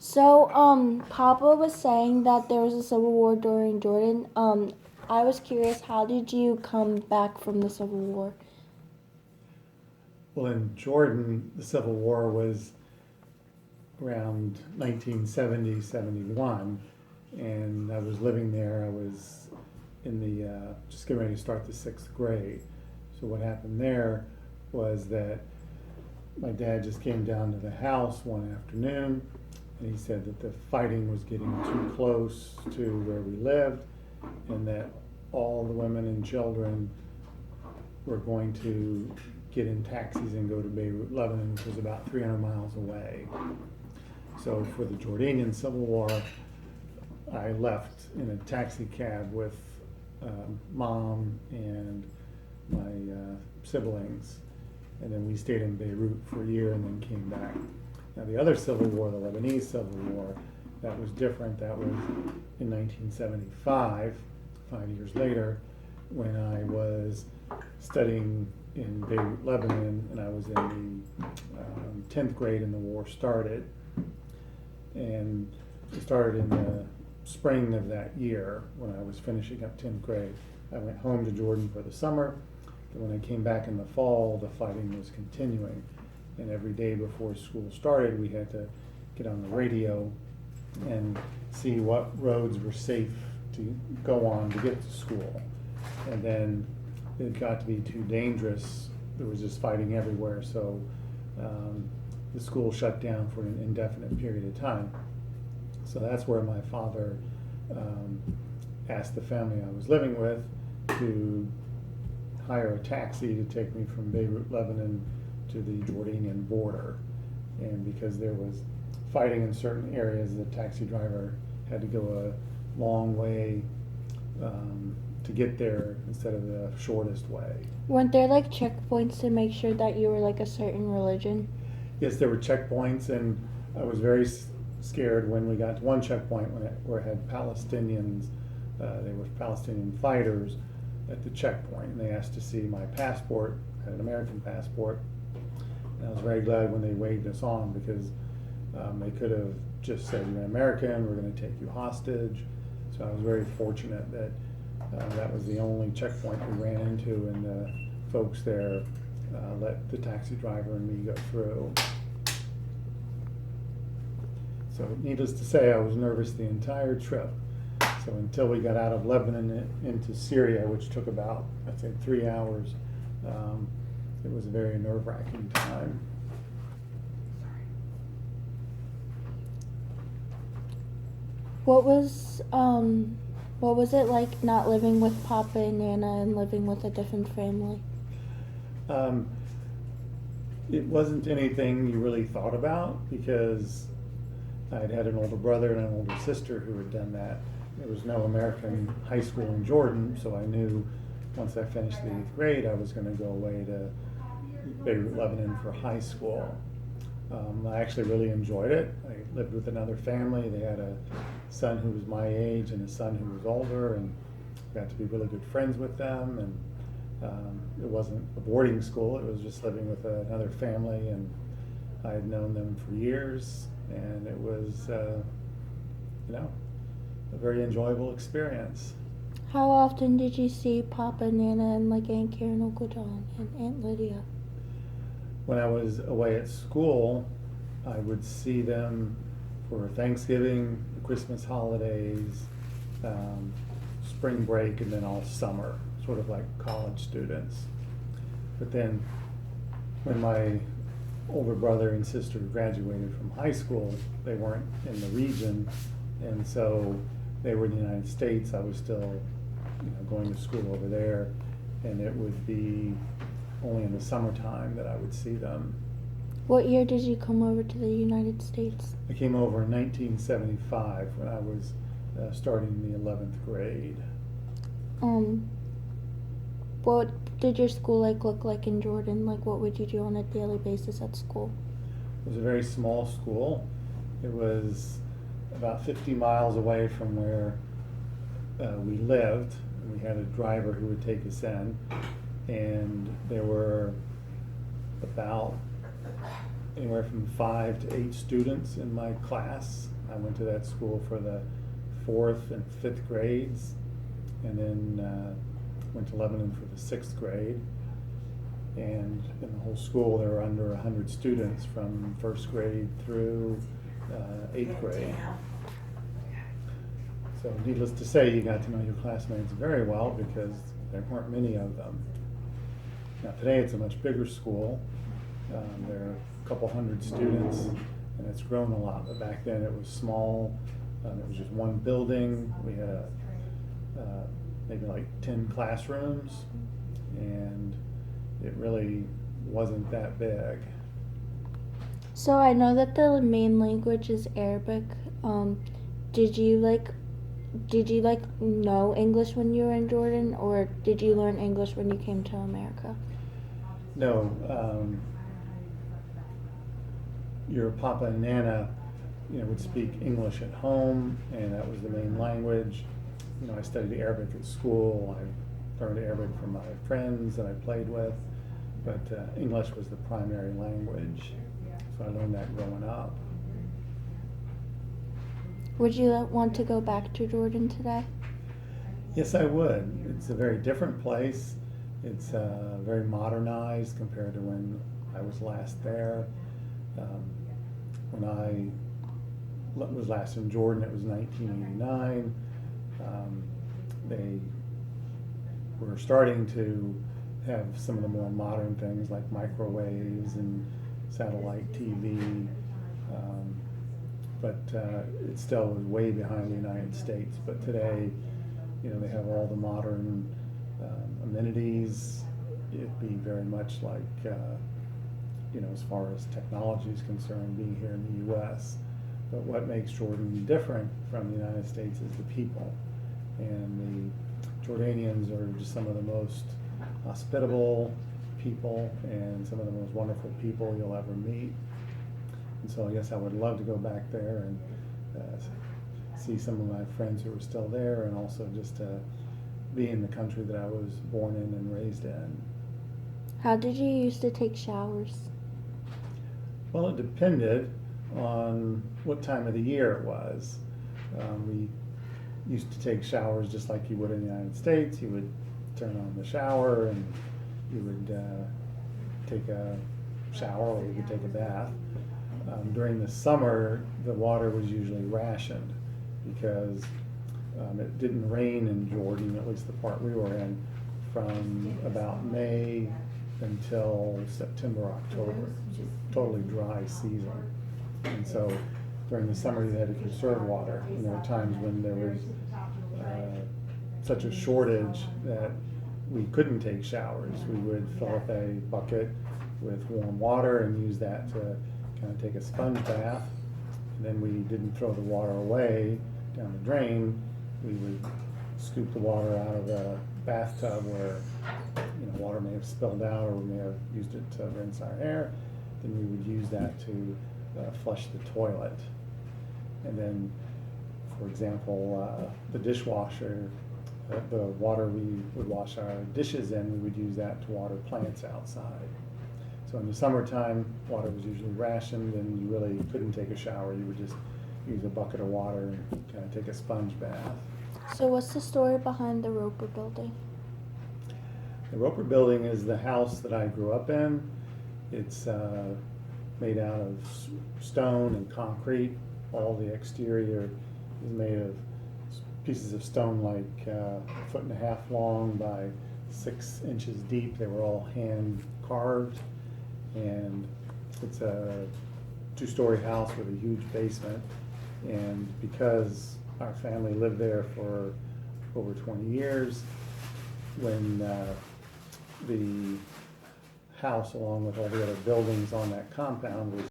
So, Papa was saying that there was a civil war during Jordan. I was curious, how did you come back from the civil war? Well, in Jordan, the Civil War was around 1970, 71, and I was living there. I was in just getting ready to start the sixth grade. So what happened there was that my dad just came down to the house one afternoon, and he said that the fighting was getting too close to where we lived, and that all the women and children were going to get in taxis and go to Beirut, Lebanon, which was about 300 miles away. So for the Jordanian Civil War, I left in a taxi cab with mom and my siblings, and then we stayed in Beirut for a year and then came back. Now the other Civil War, the Lebanese Civil War, that was different. That was in 1975, 5 years later, when I was studying in Beirut, Lebanon, and I was in the 10th grade and the war started. And it started in the spring of that year when I was finishing up 10th grade. I went home to Jordan for the summer, and when I came back in the fall, the fighting was continuing. And every day before school started, we had to get on the radio and see what roads were safe to go on to get to school. And then it got to be too dangerous. There was just fighting everywhere, so the school shut down for an indefinite period of time. So that's where my father asked the family I was living with to hire a taxi to take me from Beirut, Lebanon to the Jordanian border. And because there was fighting in certain areas, the taxi driver had to go a long way to get there instead of the shortest way. Weren't there like checkpoints to make sure that you were like a certain religion? Yes, there were checkpoints, and I was very scared when we got to one checkpoint where it had Palestinians. They were Palestinian fighters at the checkpoint, and they asked to see my passport. I had an American passport, and I was very glad when they waved us on, because they could have just said, "You're an American, we're going to take you hostage." So I was very fortunate that that was the only checkpoint we ran into, and the folks there let the taxi driver and me go through. So needless to say, I was nervous the entire trip. So until we got out of Lebanon into Syria, which took about, I'd say, 3 hours, it was a very nerve-wracking time. What was what was it like not living with Papa and Nana and living with a different family? Um, it wasn't anything you really thought about, because I'd had an older brother and an older sister who had done that. There was no American high school in Jordan, so I knew once I finished the 8th grade, I was going to go away to Beirut, Lebanon for high school. I actually really enjoyed it. I lived with another family. They had a son who was my age and a son who was older, and got to be really good friends with them. And it wasn't a boarding school. It was just living with another family, and I had known them for years, and it was, a very enjoyable experience. How often did you see Papa, Nana, and like Aunt Karen, Uncle John, and Aunt Lydia? When I was away at school, I would see them for Thanksgiving, the Christmas holidays, spring break, and then all summer, sort of like college students. But then when my older brother and sister graduated from high school, they weren't in the region, and so they were in the United States. I was still, going to school over there, and it would be only in the summertime that I would see them. What year did you come over to the United States? I came over in 1975 when I was starting the 11th grade. What did your school look like in Jordan? Like, what would you do on a daily basis at school? It was a very small school. It was about 50 miles away from where we lived. We had a driver who would take us in, and there were about anywhere from 5 to 8 students in my class. I went to that school for the 4th and 5th grades, and then went to Lebanon for the 6th grade. And in the whole school, there were under 100 students from 1st grade through 8th grade. So needless to say, you got to know your classmates very well because there weren't many of them. Now today it's a much bigger school. There are a couple hundred students, and it's grown a lot. But back then it was small. It was just one building. We had maybe like 10 classrooms, and it really wasn't that big. So I know that the main language is Arabic. Did you know English when you were in Jordan, or did you learn English when you came to America? No, your Papa and Nana, would speak English at home, and that was the main language. I studied Arabic at school. I learned Arabic from my friends that I played with, but English was the primary language. So I learned that growing up. Would you want to go back to Jordan today? Yes, I would. It's a very different place. It's very modernized compared to when I was last there. When I was last in Jordan, it was 1989. They were starting to have some of the more modern things like microwaves and satellite TV, but it still was way behind the United States. But today, they have all the modern amenities. It'd be very much like, as far as technology is concerned, being here in the U.S. But what makes Jordan different from the United States is the people. And the Jordanians are just some of the most hospitable people and some of the most wonderful people you'll ever meet. And so I guess I would love to go back there and see some of my friends who are still there, and also just be in the country that I was born in and raised in. How did you used to take showers? Well, it depended on what time of the year it was. We used to take showers just like you would in the United States. You would turn on the shower and you would take a shower, or you could take a bath. During the summer, the water was usually rationed because it didn't rain in Jordan, at least the part we were in, from about May until September, October. Totally dry season. And so during the summer you had to conserve water. And there were times when there was such a shortage that we couldn't take showers. We would fill up a bucket with warm water and use that to kind of take a sponge bath. And then we didn't throw the water away down the drain. We would scoop the water out of the bathtub where water may have spilled out, or we may have used it to rinse our hair. Then we would use that to flush the toilet. And then, for example, the dishwasher, the water we would wash our dishes in, we would use that to water plants outside. So in the summertime, water was usually rationed, and you really couldn't take a shower. You would just use a bucket of water and kind of take a sponge bath. So what's the story behind the Roper Building? The Roper Building is the house that I grew up in. It's made out of stone and concrete. All the exterior is made of pieces of stone like a 1.5 feet long by 6 inches deep. They were all hand carved, and it's a 2-story house with a huge basement. And because our family lived there for over 20 years, when the house, along with all the other buildings on that compound, was